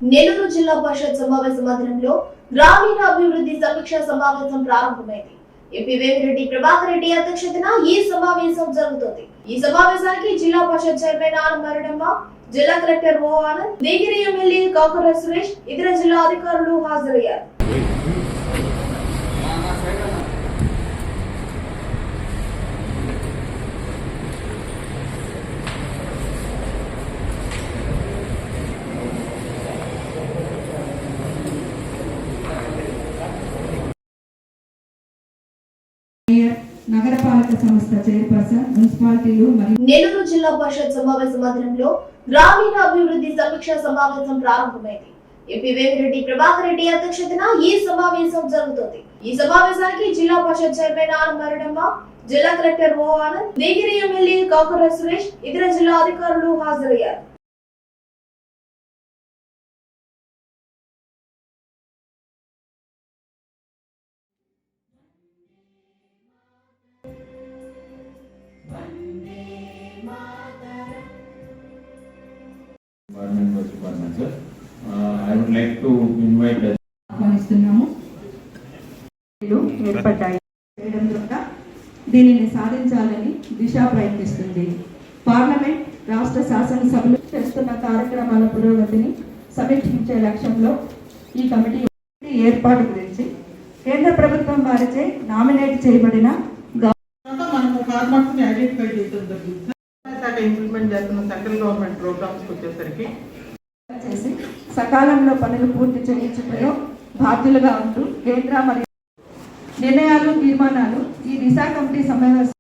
నెల్లూరు జిల్లా పరిషత్ సమావేశ మందిరంలో గ్రామీణాభివృద్ధి సమీక్ష సమావేశం ప్రారంభమైంది. ఎంపీ వేమిరెడ్డి ప్రభాకర్ రెడ్డి అధ్యక్షతన ఈ సమావేశం జరుగుతోంది. ఈ సమావేశానికి జిల్లా పరిషత్ చైర్మన్ ఆనందమరడమ్మ, జిల్లా కలెక్టర్ ఓ ఆనంద్, దేగిరి ఎమ్మెల్యే కాకర సురేష్, ఇతర జిల్లా అధికారులు హాజరయ్యారు. నగరపాలక సంస్థ చైర్పర్సన్, మున్సిపాలిటీలు మరియు నెల్లూరు జిల్లా పరిషత్ సమావేశ మందిరంలో గ్రామీణాభివృద్ధి సమీక్ష సమావేశం ప్రారంభమైంది. ఎంపీ వేమిరెడ్డి ప్రభాకర్ రెడ్డి అధ్యక్షతన ఈ సమావేశం జరుగుతోంది. ఈ సమావేశానికి జిల్లా పరిషత్ చైర్మన్ ఆనందమరడమ్మ, జిల్లా కలెక్టర్ ఓ ఆనంద్, దేగిరి ఎమ్మెల్యే కాకర సురేష్, ఇతర జిల్లా అధికారులు హాజరయ్యారు. I would like to invite ఏర్పడ్డాయి చేయడం ద్వారా దీనిని సాధించాలని దిశ ప్రయత్నిస్తుంది. పార్లమెంట్, రాష్ట్ర శాసనసభలు చేస్తున్న కార్యక్రమాల పురోగతిని సమీక్షించే లక్ష్యంలో ఈ కమిటీ ఏర్పాటు గురించి కేంద్ర ప్రభుత్వం వారిచే నామినేట్ చేయబడిన ఇంప్లిమెంట్ చేస్తున్న సెంట్రల్ గవర్నమెంట్ ప్రోగ్రామ్స్ వచ్చేసరికి చేసి సకాలంలో పనులు పూర్తి చేయించడంలో బాధ్యులుగా ఉంటూ కేంద్ర మరియు నిర్ణయాలు, తీర్మానాలు ఈ దిశ కమిటీ సమావేశం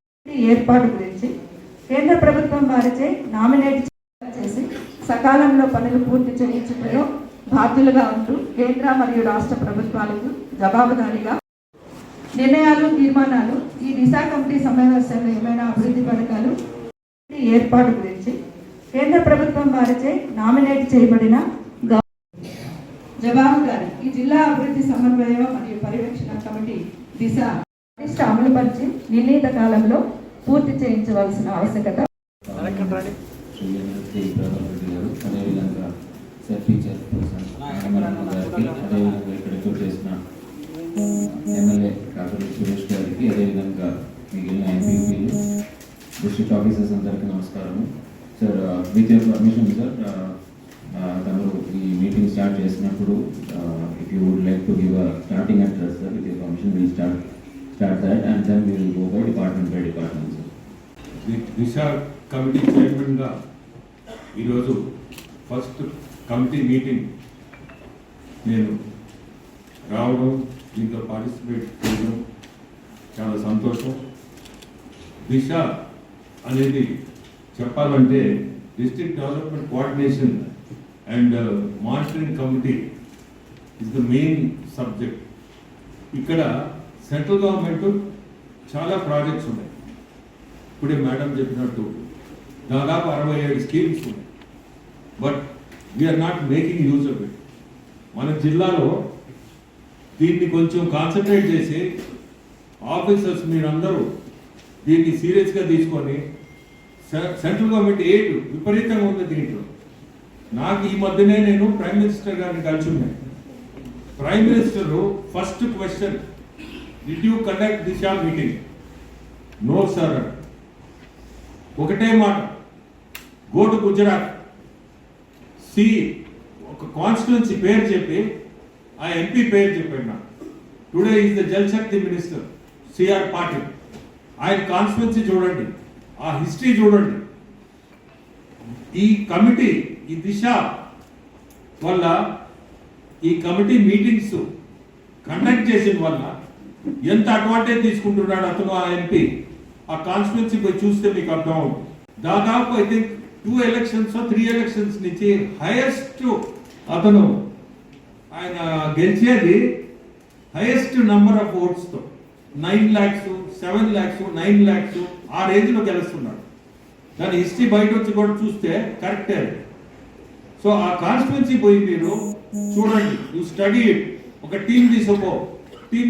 ఏర్పాటు గురించి కేంద్ర ప్రభుత్వం వారిచే నామినేట్ చేసి సకాలంలో పనులు పూర్తి చేయించడంలో బాధ్యులుగా ఉంటూ కేంద్ర మరియు రాష్ట్ర ప్రభుత్వాలకు జవాబుదారీగా నిర్ణయాలు, తీర్మానాలు ఈ దిశ కమిటీ సమావేశంలో ఏమైనా అభివృద్ధి పథకాలు ఏర్పాటు గురించి కేంద్ర ప్రభుత్వం వారిచే నామినేట్ చేయబడిన జవాబుదారీ ఈ జిల్లా అభివృద్ధి సమన్వయ మరియు పర్యవేక్షణ కమిటీ దిశ అమలుపరిచి నిర్ణీత కాలంలో పూర్తి చేయించవలసిన ఆవశ్యకత ఎమ్మెల్యే కాకర సురేష్ గారికి, అదేవిధంగా మిగిలిన ఎంపీపీలు, డిస్ట్రిక్ట్ ఆఫీసర్స్ అందరికీ నమస్కారము. Sir, with your permission sir, తను ఈ మీటింగ్ స్టార్ట్ చేసినప్పుడు if you would like to give a starting address sir, with your permission will start that and then we will go by department sir. Disha committee చైర్మన్గా ఈరోజు first committee meeting నేను రావడం, దీంట్లో participate చేయడం చాలా సంతోషం. దిశ అనేది చెప్పాలంటే district development coordination and monitoring committee is the main subject. ఇక్కడ సెంట్రల్ గవర్నమెంట్ చాలా ప్రాజెక్ట్స్ ఉన్నాయి. ఇప్పుడే మేడం చెప్పినట్టు దాదాపు 67 స్కీమ్స్ ఉన్నాయి. But we are not making use of it. మన జిల్లాలో దీన్ని కొంచెం కాన్సన్ట్రేట్ చేసి ఆఫీసర్స్ మీరందరూ దీన్ని సీరియస్గా తీసుకొని, సెంట్రల్ గవర్నమెంట్ ఎయిడ్ విపరీతంగా ఉంది దీంట్లో. నాకు ఈ మధ్యనే నేను ప్రైమ్ మినిస్టర్ గారిని కలిసి ఉన్నాను. Prime minister first question, did you conduct Disha meeting? No sir. ఒకటే మాట, గో టు గుజరాత్, సి ఒక కాన్స్టిట్యున్సీ పేరు చెప్పి ఆ ఎంపీ పేరు చెప్పాడు. నాకు today is the Jal Shakti minister CR Patil. ఆయన కాన్స్టిట్యున్సీ చూడండి, ఆ హిస్టరీ చూడండి. ఈ కమిటీ, ఈ దిశ వల్ల, ఈ కమిటీ మీటింగ్స్ కండక్ట్ చేసిన వల్ల ఎంత అడ్వాంటేజ్ తీసుకుంటున్నాడు అతను, ఆ ఎంపీ. ఆ కాన్స్టిట్యున్సీ పోయి చూస్తే మీకు అర్థం అవుతుంది. దాదాపు ఐ థింక్ 2 ఎలక్షన్స్ 3 ఎలక్షన్స్ నుంచి హైయెస్ట్ అతను ఆయన గెలిచేది highest number of ఓట్స్తో 9 lakhs, 7 lakhs, 9 lakhs ఆ రేంజ్లో గెలుస్తున్నాడు. దాని హిస్టరీ బయట వచ్చి కూడా చూస్తే కరెక్టే. సో ఆ కాన్స్టిట్యున్సీ పోయి మీరు చూడండి, యూ స్టడీ ఇట్. ఒక టీం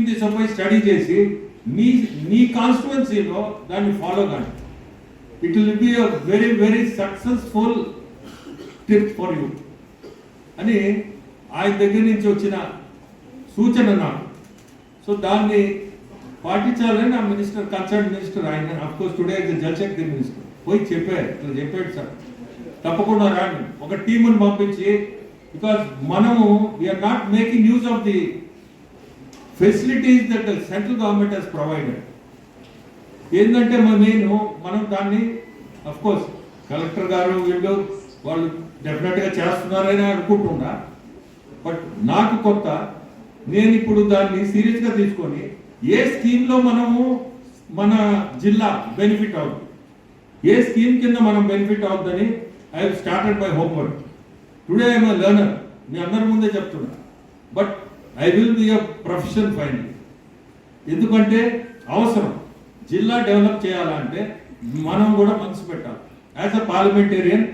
తీసుకుపోయి స్టడీ చేసి మీ కాన్స్టిట్యున్సీలో దాన్ని ఫాలో కండి. It will be a very, very successful trip for you. And ఆయన దగ్గర నుంచి వచ్చిన సూచన నాకు. సో దాన్ని పాటించాలని నా మినిస్టర్, కన్సర్న్ మినిస్టర్, ఆయన of course today Jalshakti minister పోయి చెప్పారు, ఇట్లా చెప్పాడు సార్ తప్పకుండా రాండి, ఒక టీముని పంపించి, బికాస్ మనము we are not making use of the facilities that the central government has provided. ఏంటంటే మనం దాన్ని అఫ్ కోర్స్ కలెక్టర్ గారు వీళ్ళు వాళ్ళు డెఫినెట్గా చేస్తున్నారని అనుకుంటున్నా, బట్ నాకు కొత్త, నేను ఇప్పుడు దాన్ని సీరియస్గా తీసుకొని ఏ స్కీమ్లో మనము మన జిల్లా బెనిఫిట్ అవుతుంది, ఏ స్కీమ్ కింద మనం బెనిఫిట్ అవుతుందని I have started my homework. Today I'm a learner, మీ అందరి ముందే చెప్తున్నా, but I will be a profession final. ఎందుకంటే అవసరం, జిల్లా డెవలప్ చేయాలంటే మనం కూడా మనసు పెట్టాలి. యాజ్ అ పార్లమెంటేరియన్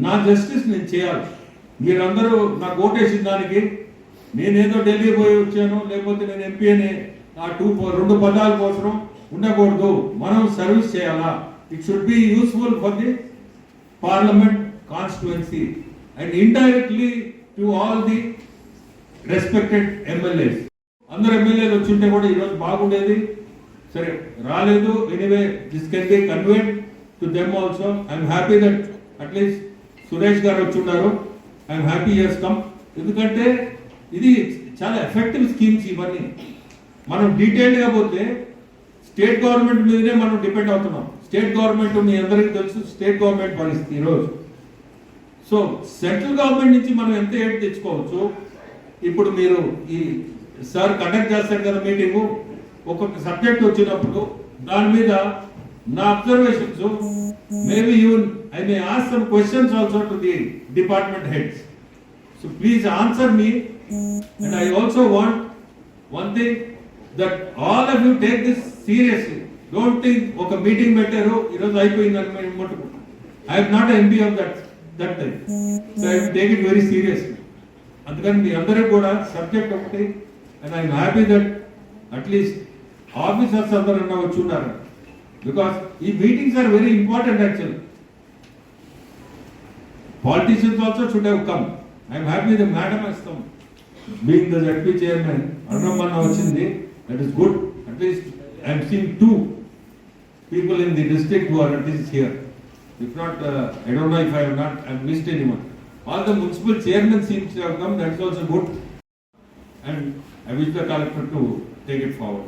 నా జస్టిస్ నేను చేయాలి. మీరందరూ నాకు ఓటేసిన దానికి నేనేదో ఢిల్లీ పోయి వచ్చాను, లేకపోతే నేను ఎంపీ అని ఆ 2 పదాల కోసం ఉండకూడదు. మనం సర్వీస్ చేయాలా. It should be useful for the parliament constituency and indirectly to all the respected MLAs. అందరు ఎమ్మెల్యేలు వచ్చింటే కూడా ఈరోజు బాగుండేది. సరే రాలేదు, anyway this can be conveyed to them also. I'm happy that at least Suresh గారు వచ్చున్నారు. I'm happy has come. ఎందుకంటే ఇది చాలా ఎఫెక్టివ్ స్కీమ్స్ ఇవన్నీ. మనం డీటెయిల్డ్గా పోతే స్టేట్ గవర్నమెంట్ మీదనే మనం డిపెండ్ అవుతున్నాం. స్టేట్ గవర్నమెంట్ మీ అందరికీ తెలుసు, స్టేట్ గవర్నమెంట్ పరిస్థితి ఈరోజు. సో సెంట్రల్ గవర్నమెంట్ నుంచి మనం ఎంత ఎయిడ్ తెచ్చుకోవచ్చు. ఇప్పుడు మీరు ఈ సార్ కండక్ట్ చేస్తారు కదా మీటింగు, ఒక్కొక్క సబ్జెక్ట్ వచ్చినప్పుడు దాని మీద నా observations, maybe I may ask some questions also to the department heads. So please answer me. And I also want one thing, that all of you take this seriously. Don't think oka meeting bettaru iroju ayipoyindani mottuku. I am not an MP of that type. So I will take it very seriously. Andukani మీ అందరికీ కూడా subject ఒకటి, and I am happy that at least officers అందరూ వచ్చి ఉన్నారు, because ఈ meetings are very important actually. Politicians also should have come. I am happy the madam has come. Being the ZP chairman, Arnamanna vachindi, that is good. At least I am seeing 2 people in the district who are at least here. If not, I don't know if I have missed anyone. All the municipal chairmen seems to have come. That is also good. And I wish the collector to take it forward.